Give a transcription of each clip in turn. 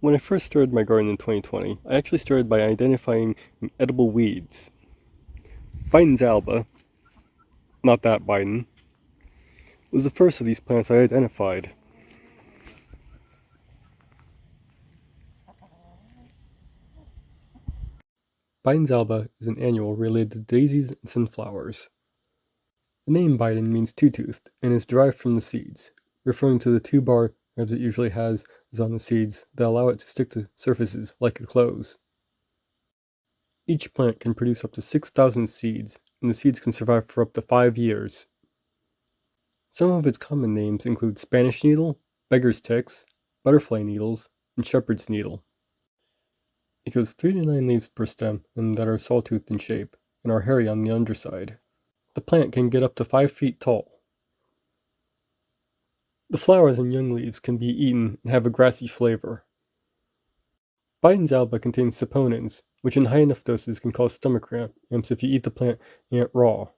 When I first started my garden in 2020, I actually started by identifying edible weeds. Biden's Alba, not that Biden, was the first of these plants I identified. Biden's Alba is an annual related to daisies and sunflowers. The name Biden means two-toothed and is derived from the seeds, referring to the two barbs it usually has on the seeds that allow it to stick to surfaces like a close. Each plant can produce up to 6,000 seeds, and the seeds can survive for up to 5 years. Some of its common names include Spanish needle, beggar's ticks, butterfly needles, and shepherd's needle. It grows 3 to 9 leaves per stem and that are sawtoothed in shape and are hairy on the underside. The plant can get up to 5 feet tall. The flowers and young leaves can be eaten and have a grassy flavor. Biden's Alba contains saponins, which in high enough doses can cause stomach cramps if you eat the plant raw.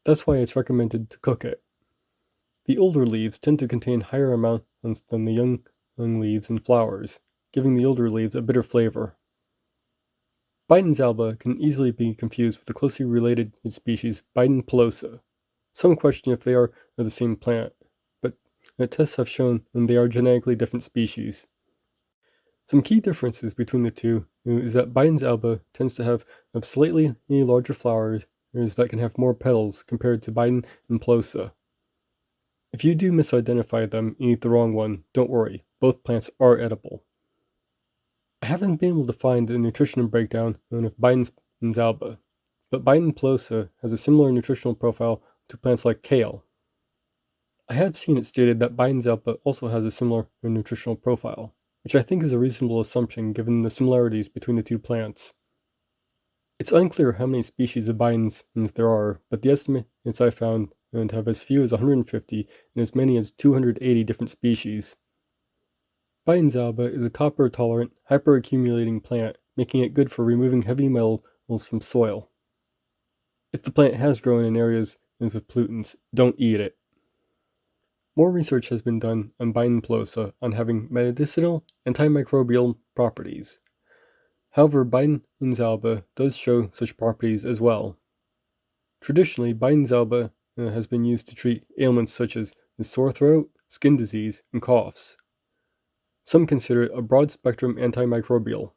That's why it's recommended to cook it. The older leaves tend to contain higher amounts than the young leaves and flowers, giving the older leaves a bitter flavor. Biden's Alba can easily be confused with the closely related species Biden pilosa. Some question if they are the same plant, but tests have shown that they are genetically different species. Some key differences between the two is that Biden's Alba tends to have slightly larger flowers that can have more petals compared to Biden and pilosa. If you do misidentify them and eat the wrong one, don't worry, both plants are edible. I haven't been able to find a nutritional breakdown of Biden's Alba, but Biden pilosa has a similar nutritional profile to plants like kale. I have seen it stated that Biden's Alba also has a similar nutritional profile, which I think is a reasonable assumption given the similarities between the two plants. It's unclear how many species of Bidens there are, but the estimates I found have as few as 150 and as many as 280 different species. Biden's Alba is a copper-tolerant, hyperaccumulating plant, making it good for removing heavy metals from soil. If the plant has grown in areas with pollutants, don't eat it. More research has been done on Biden pilosa on having medicinal, antimicrobial properties. However, Biden's Alba does show such properties as well. Traditionally, Biden's Alba has been used to treat ailments such as sore throat, skin disease, and coughs. Some consider it a broad-spectrum antimicrobial.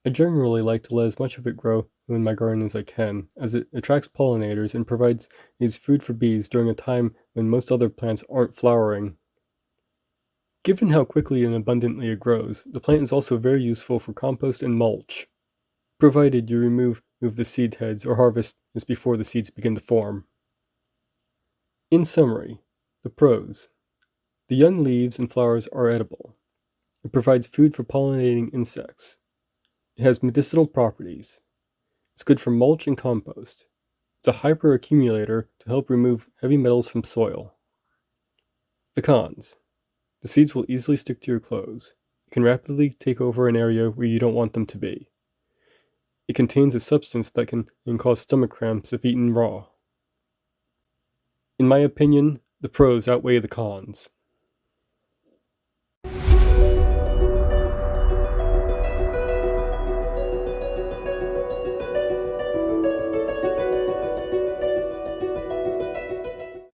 I generally like to let as much of it grow in my garden as I can, as it attracts pollinators and provides food for bees during a time when most other plants aren't flowering. Given how quickly and abundantly it grows, the plant is also very useful for compost and mulch, provided you remove the seed heads or harvest this before the seeds begin to form. In summary, the pros. The young leaves and flowers are edible. It provides food for pollinating insects. It has medicinal properties. It's good for mulch and compost. It's a hyperaccumulator to help remove heavy metals from soil. The cons. The seeds will easily stick to your clothes. It can rapidly take over an area where you don't want them to be. It contains a substance that can cause stomach cramps if eaten raw. In my opinion, the pros outweigh the cons.